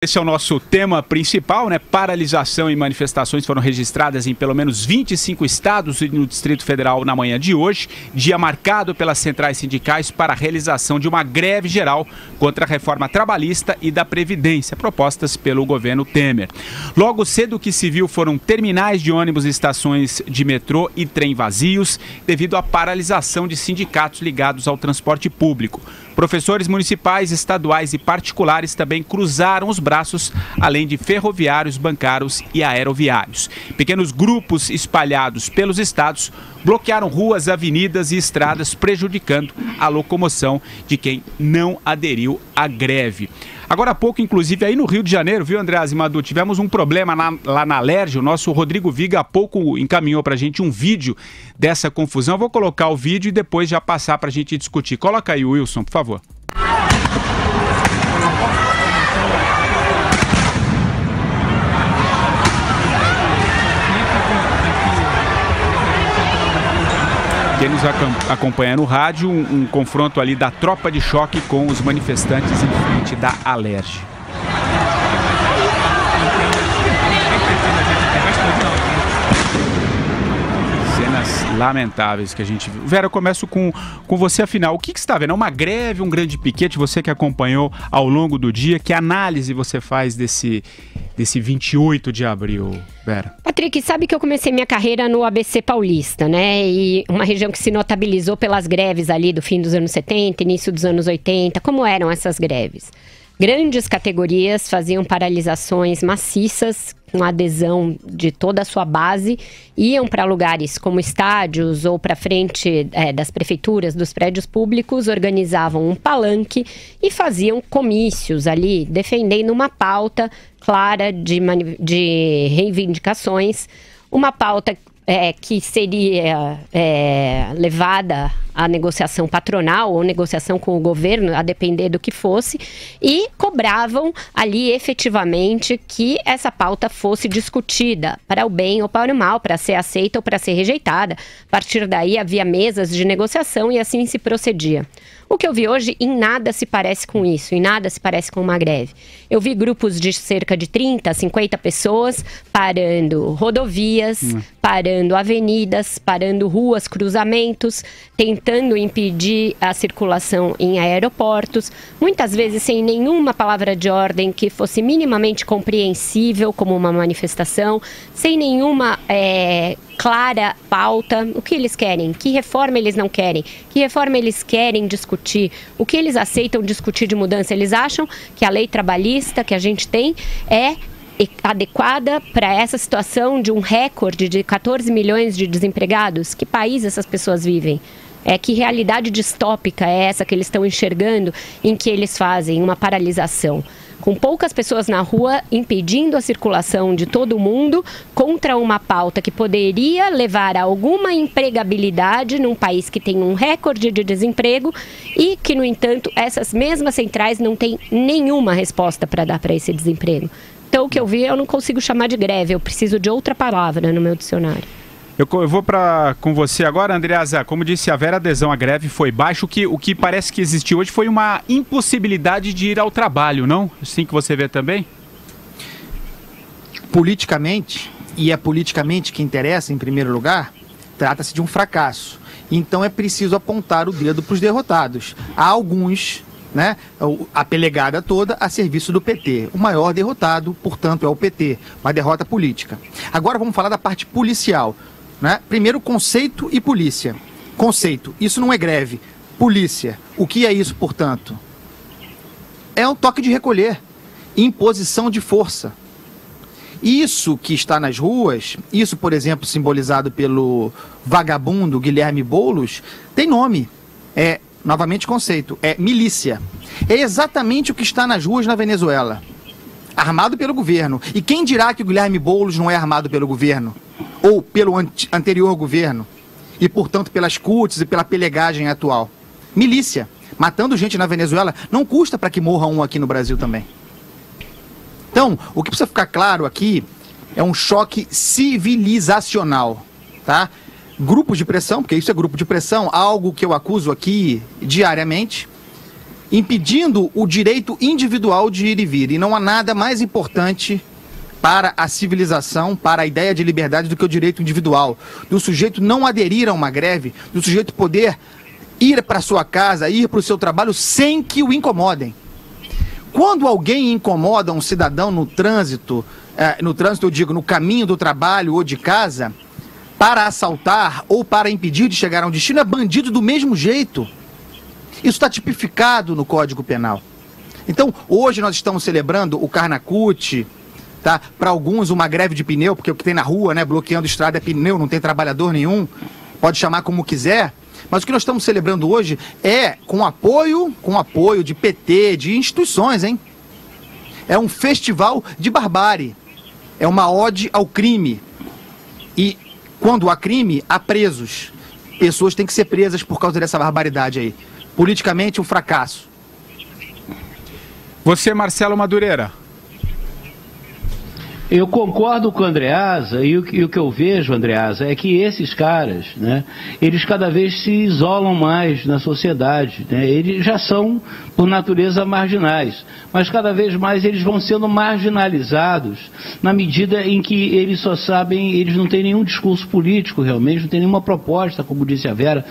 Esse é o nosso tema principal, né? Paralisação e manifestações foram registradas em pelo menos 25 estados e no Distrito Federal na manhã de hoje, dia marcado pelas centrais sindicais para a realização de uma greve geral contra a reforma trabalhista e da Previdência, propostas pelo governo Temer. Logo cedo o que se viu foram terminais de ônibus, estações de metrô e trem vazios, devido à paralisação de sindicatos ligados ao transporte público. Professores municipais, estaduais e particulares também cruzaram os braços, além de ferroviários, bancários e aeroviários. Pequenos grupos espalhados pelos estados bloquearam ruas, avenidas e estradas, prejudicando a locomoção de quem não aderiu à greve. Agora há pouco, inclusive, aí no Rio de Janeiro, viu, Andreasa e Madu, tivemos um problema lá na Alerj. O nosso Rodrigo Viga há pouco encaminhou pra gente um vídeo dessa confusão. Eu vou colocar o vídeo e depois já passar pra gente discutir. Coloca aí, Wilson, por favor. Quem nos acompanha no rádio, um confronto ali da tropa de choque com os manifestantes em frente da Alerj. Cenas lamentáveis que a gente viu. Vera, eu começo com você, afinal. O que você está vendo? É uma greve, um grande piquete? Você que acompanhou ao longo do dia, que análise você faz desse 28 de abril, Vera? Patrick, sabe que eu comecei minha carreira no ABC Paulista, né? E uma região que se notabilizou pelas greves ali do fim dos anos 70, início dos anos 80. Como eram essas greves? Grandes categorias faziam paralisações maciças, com adesão de toda a sua base, iam para lugares como estádios ou para frente das prefeituras, dos prédios públicos, organizavam um palanque e faziam comícios ali, defendendo uma pauta clara de reivindicações, uma pauta que seria levada à negociação patronal ou negociação com o governo, a depender do que fosse, e cobravam ali efetivamente que essa pauta fosse discutida para o bem ou para o mal, para ser aceita ou para ser rejeitada. A partir daí havia mesas de negociação e assim se procedia. O que eu vi hoje em nada se parece com isso, em nada se parece com uma greve. Eu vi grupos de cerca de 30, 50 pessoas parando rodovias, parando avenidas, parando ruas, cruzamentos, tentando impedir a circulação em aeroportos, muitas vezes sem nenhuma palavra de ordem que fosse minimamente compreensível como uma manifestação, sem nenhuma clara pauta. O que eles querem? Que reforma eles não querem? Que reforma eles querem discutir? O que eles aceitam discutir de mudança? Eles acham que a lei trabalhista que a gente tem é adequada para essa situação de um recorde de 14 milhões de desempregados? Que país essas pessoas vivem? Que realidade distópica é essa que eles estão enxergando, em que eles fazem uma paralisação com poucas pessoas na rua, impedindo a circulação de todo mundo, contra uma pauta que poderia levar a alguma empregabilidade num país que tem um recorde de desemprego e que, no entanto, essas mesmas centrais não têm nenhuma resposta para dar para esse desemprego. Então, o que eu vi, eu não consigo chamar de greve, eu preciso de outra palavra no meu dicionário. Eu vou com você agora, Andreasa. Como disse a Vera, a adesão à greve foi baixa. O que parece que existiu hoje foi uma impossibilidade de ir ao trabalho, não? Assim que você vê também? Politicamente, e é politicamente que interessa em primeiro lugar, trata-se de um fracasso. Então é preciso apontar o dedo para os derrotados. Há alguns, né, a pelegada toda a serviço do PT. O maior derrotado, portanto, é o PT, uma derrota política. Agora vamos falar da parte policial. Né? Primeiro, conceito e polícia. Conceito, isso não é greve. Polícia, o que é isso, portanto? É um toque de recolher, imposição de força. Isso que está nas ruas, isso, por exemplo, simbolizado pelo vagabundo Guilherme Boulos, tem nome. Novamente conceito, é milícia. É exatamente o que está nas ruas na Venezuela. Armado pelo governo. E quem dirá que o Guilherme Boulos não é armado pelo governo? Ou pelo anterior governo? E, portanto, pelas CUTs e pela pelegagem atual. Milícia. Matando gente na Venezuela não custa para que morra um aqui no Brasil também. Então, o que precisa ficar claro aqui é um choque civilizacional, tá? Grupos de pressão, porque isso é grupo de pressão, algo que eu acuso aqui diariamente. impedindo o direito individual de ir e vir. E não há nada mais importante para a civilização, para a ideia de liberdade do que o direito individual. Do sujeito não aderir a uma greve, do sujeito poder ir para sua casa, ir para o seu trabalho sem que o incomodem. Quando alguém incomoda um cidadão no trânsito eu digo, no caminho do trabalho ou de casa, para assaltar ou para impedir de chegar a um destino, é bandido do mesmo jeito. Isso está tipificado no Código Penal. Então, hoje nós estamos celebrando o Carnacute, tá? Para alguns uma greve de pneu, porque o que tem na rua, né, bloqueando estrada é pneu, não tem trabalhador nenhum, pode chamar como quiser. Mas o que nós estamos celebrando hoje é com apoio de PT, de instituições, hein? É um festival de barbárie, é uma ode ao crime. E quando há crime, há presos. Pessoas têm que ser presas por causa dessa barbaridade aí. Politicamente, um fracasso. Você, Marcelo Madureira. Eu concordo com o Andreasa e o que eu vejo, Andreasa, é que esses caras, né, eles cada vez se isolam mais na sociedade, né? Eles já são, por natureza, marginais, mas cada vez mais eles vão sendo marginalizados na medida em que eles só sabem, eles não têm nenhum discurso político realmente, não têm nenhuma proposta, como disse a Vera,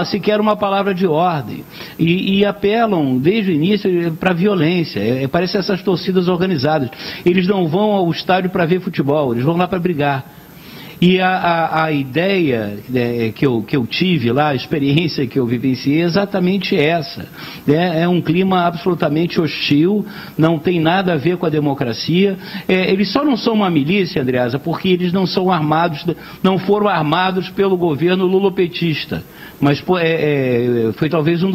sequer uma palavra de ordem, e apelam desde o início para a violência, parece essas torcidas organizadas. Eles não vão ao estádio para ver futebol, eles vão lá para brigar. E a ideia que eu tive lá, a experiência que eu vivenciei é exatamente essa. É um clima absolutamente hostil, não tem nada a ver com a democracia. Eles só não são uma milícia, Andreasa, porque eles não são armados, não foram armados pelo governo lulopetista. Mas foi talvez um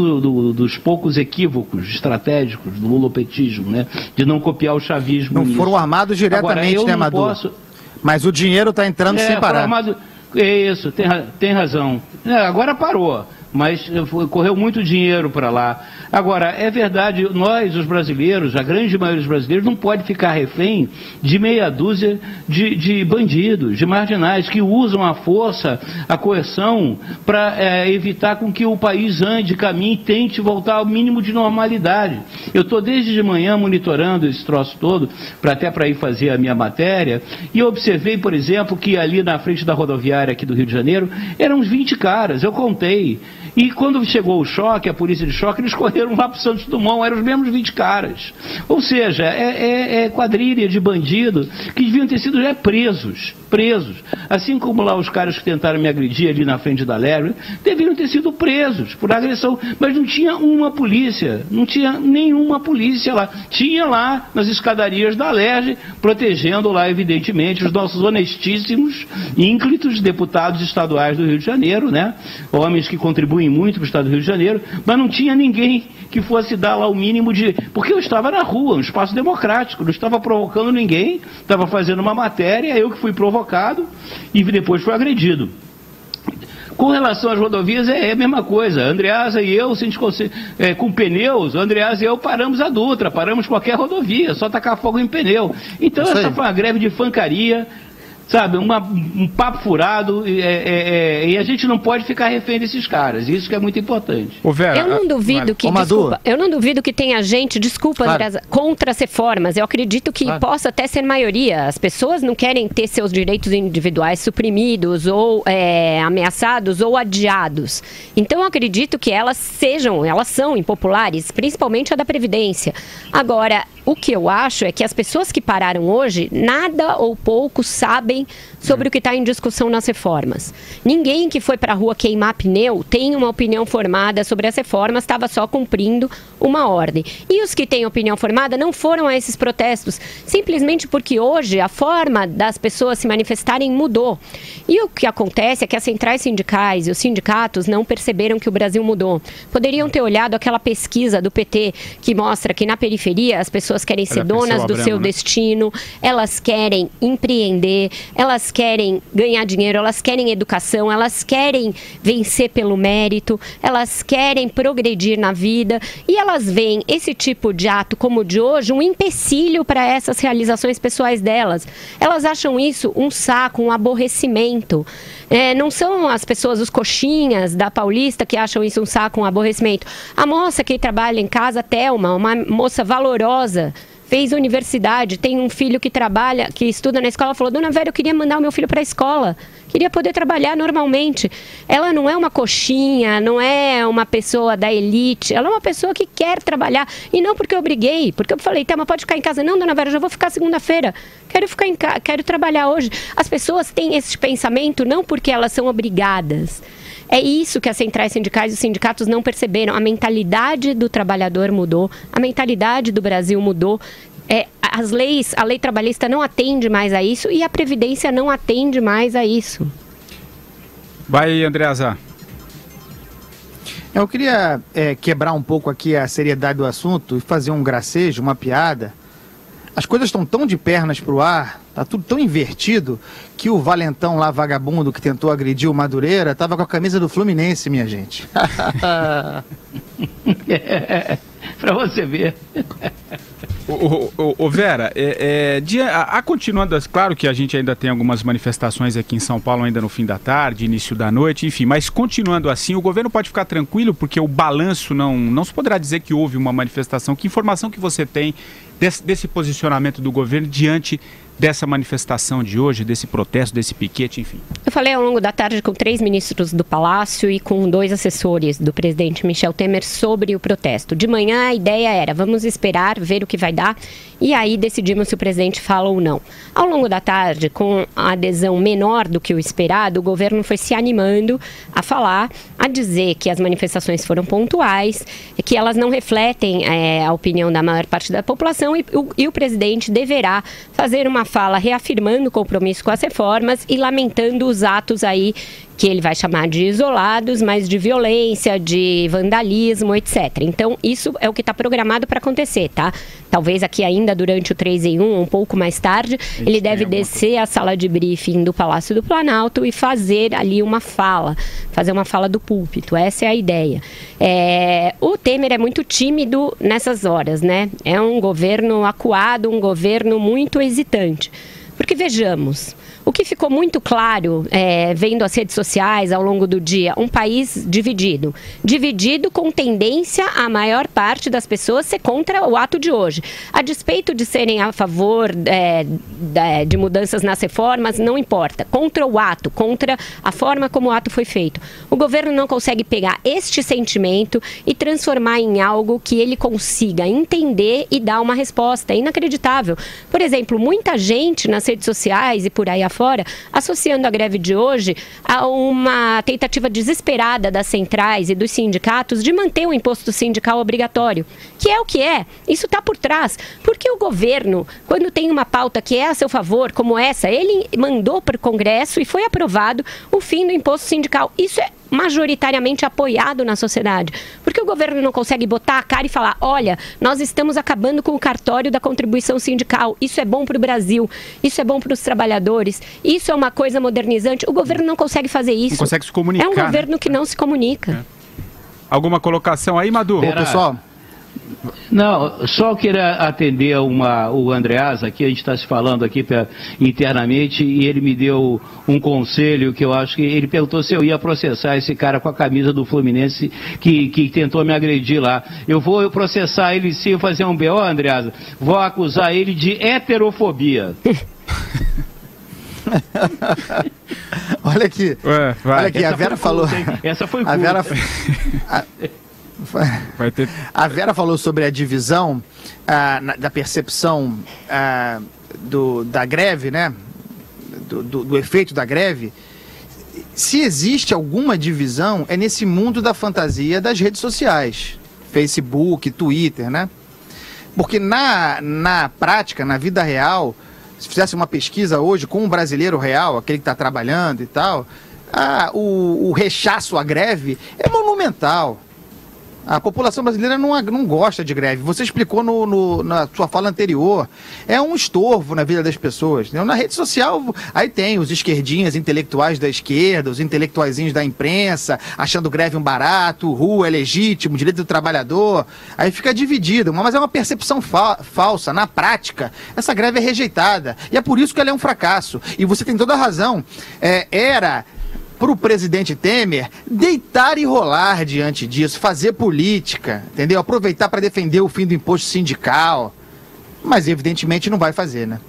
dos poucos equívocos estratégicos do lulopetismo, né? De não copiar o chavismo. Não foram armados diretamente, agora, né, Maduro? Mas o dinheiro está entrando sem parar. Isso, tem razão. Agora parou, mas correu muito dinheiro para lá. Agora, é verdade, nós, os brasileiros, a grande maioria dos brasileiros, não pode ficar refém de meia dúzia de bandidos, de marginais, que usam a força, a coerção, para evitar com que o país ande, caminhe e tente voltar ao mínimo de normalidade. Eu estou desde de manhã monitorando esse troço todo, até para ir fazer a minha matéria, e eu observei, por exemplo, que ali na frente da rodoviária aqui do Rio de Janeiro, eram uns 20 caras, eu contei. E quando chegou o choque, a polícia de choque, eles correram lá para o Santos Dumont, eram os mesmos 20 caras. Ou seja, é quadrilha de bandido que deviam ter sido presos. Assim como lá os caras que tentaram me agredir ali na frente da Lerge, deveriam ter sido presos por agressão. Mas não tinha uma polícia, não tinha nenhuma polícia lá. Tinha lá nas escadarias da Lerge, protegendo lá, evidentemente, os nossos honestíssimos, ínclitos deputados estaduais do Rio de Janeiro, né? Homens que contribuem muito para o estado do Rio de Janeiro, mas não tinha ninguém que fosse dar lá o mínimo de... Porque eu estava na rua, um espaço democrático, não estava provocando ninguém, estava fazendo uma matéria, eu que fui provocado e depois fui agredido. Com relação às rodovias, é a mesma coisa. Andreasa e eu, se a gente com pneus, Andreasa e eu paramos a Dutra, paramos qualquer rodovia, só tacar fogo em pneu. Então essa foi uma greve de fancaria, sabe, um papo furado, e a gente não pode ficar refém desses caras, isso que é muito importante. Vera, eu não duvido eu não duvido que tenha gente, Andreasa, contra as reformas, eu acredito que possa até ser maioria, as pessoas não querem ter seus direitos individuais suprimidos, ou ameaçados, ou adiados, então eu acredito que elas são impopulares, principalmente a da Previdência. Agora, o que eu acho é que as pessoas que pararam hoje, nada ou pouco sabem sobre o que está em discussão nas reformas. Ninguém que foi para a rua queimar pneu tem uma opinião formada sobre as reformas, estava só cumprindo uma ordem. E os que têm opinião formada não foram a esses protestos, simplesmente porque hoje a forma das pessoas se manifestarem mudou. E o que acontece é que as centrais sindicais e os sindicatos não perceberam que o Brasil mudou. Poderiam ter olhado aquela pesquisa do PT que mostra que na periferia as pessoas pessoas querem ser donas do seu destino, elas querem empreender, elas querem ganhar dinheiro, elas querem educação, elas querem vencer pelo mérito, elas querem progredir na vida e elas veem esse tipo de ato como o de hoje um empecilho para essas realizações pessoais delas. Elas acham isso um saco, um aborrecimento. Não são as pessoas, os coxinhas da Paulista que acham isso um saco, um aborrecimento. A moça que trabalha em casa, Thelma, uma moça valorosa, fez universidade, tem um filho que trabalha, que estuda na escola, falou: Dona Vera, eu queria mandar o meu filho para a escola, queria poder trabalhar normalmente. Ela não é uma coxinha, não é uma pessoa da elite, ela é uma pessoa que quer trabalhar, e não porque eu obriguei, porque eu falei: Thelma, pode ficar em casa. Não, Dona Vera, eu já vou ficar segunda-feira, quero trabalhar hoje. As pessoas têm esse pensamento não porque elas são obrigadas. É isso que as centrais sindicais e os sindicatos não perceberam. A mentalidade do trabalhador mudou, a mentalidade do Brasil mudou. A lei trabalhista não atende mais a isso e a Previdência não atende mais a isso. Vai, Andreasa. Eu queria quebrar um pouco aqui a seriedade do assunto e fazer um gracejo, uma piada. As coisas estão tão de pernas pro ar, tá tudo tão invertido, que o valentão lá, vagabundo, que tentou agredir o Madureira, tava com a camisa do Fluminense, minha gente. Pra você ver. Vera, continuando, claro que a gente ainda tem algumas manifestações aqui em São Paulo ainda no fim da tarde, início da noite, enfim, mas continuando assim, o governo pode ficar tranquilo porque o balanço não se poderá dizer que houve uma manifestação. Que informação que você tem desse posicionamento do governo diante dessa manifestação de hoje, desse protesto, desse piquete, enfim? Eu falei ao longo da tarde com 3 ministros do Palácio e com 2 assessores do presidente Michel Temer sobre o protesto. De manhã a ideia era: vamos esperar, ver o que vai dar e aí decidimos se o presidente fala ou não. Ao longo da tarde, com a adesão menor do que o esperado, o governo foi se animando a falar, a dizer que as manifestações foram pontuais, que elas não refletem a opinião da maior parte da população e o presidente deverá fazer uma fala reafirmando o compromisso com as reformas e lamentando os atos aí que ele vai chamar de isolados, mas de violência, de vandalismo, etc. Então, isso é o que está programado para acontecer, tá? Talvez aqui ainda durante o 3 em 1, um pouco mais tarde, ele deve descer à sala de briefing do Palácio do Planalto e fazer ali uma fala, fazer uma fala do púlpito. Essa é a ideia. O Temer é muito tímido nessas horas, né? É um governo acuado, um governo muito hesitante. Porque vejamos, o que ficou muito claro, vendo as redes sociais ao longo do dia, um país dividido com tendência a maior parte das pessoas ser contra o ato de hoje. A despeito de serem a favor de mudanças nas reformas, não importa. Contra o ato, contra a forma como o ato foi feito. O governo não consegue pegar este sentimento e transformar em algo que ele consiga entender e dar uma resposta. É inacreditável. Por exemplo, muita gente nas redes sociais e por aí afora, associando a greve de hoje a uma tentativa desesperada das centrais e dos sindicatos de manter o imposto sindical obrigatório, que é o que é. Isso está por trás. Porque o governo, quando tem uma pauta que é a seu favor, como essa, ele mandou para o Congresso e foi aprovado o fim do imposto sindical. Isso é majoritariamente apoiado na sociedade. Porque o governo não consegue botar a cara e falar: olha, nós estamos acabando com o cartório da contribuição sindical, isso é bom para o Brasil, isso é bom para os trabalhadores, isso é uma coisa modernizante. O governo não consegue fazer isso. Não consegue se comunicar. É um governo que não se comunica. Alguma colocação aí, Madu? Pessoal... Não, só queria atender o Andreasa, que a gente está se falando aqui internamente, e ele me deu um conselho que eu acho que ele perguntou se eu ia processar esse cara com a camisa do Fluminense que tentou me agredir lá. Eu vou processar ele sim, fazer um BO, Andreasa, vou acusar ele de heterofobia. Olha aqui, olha aqui, a Vera falou... Essa foi a Vera... A Vera falou sobre a divisão da percepção da greve, né? Do efeito da greve. Se existe alguma divisão, é nesse mundo da fantasia das redes sociais, Facebook, Twitter, né? Porque na prática, na vida real, se fizesse uma pesquisa hoje com um brasileiro real, aquele que está trabalhando e tal, o rechaço à greve é monumental. A população brasileira não gosta de greve. Você explicou na sua fala anterior. É um estorvo na vida das pessoas. Na rede social, aí tem os esquerdinhas intelectuais da esquerda, os intelectuaizinhos da imprensa, achando greve um barato, rua é legítimo, direito do trabalhador. Aí fica dividido. Mas é uma percepção falsa. Na prática, essa greve é rejeitada. E é por isso que ela é um fracasso. E você tem toda a razão. Era para o presidente Temer deitar e rolar diante disso, fazer política, entendeu? Aproveitar para defender o fim do imposto sindical. Mas evidentemente não vai fazer, né?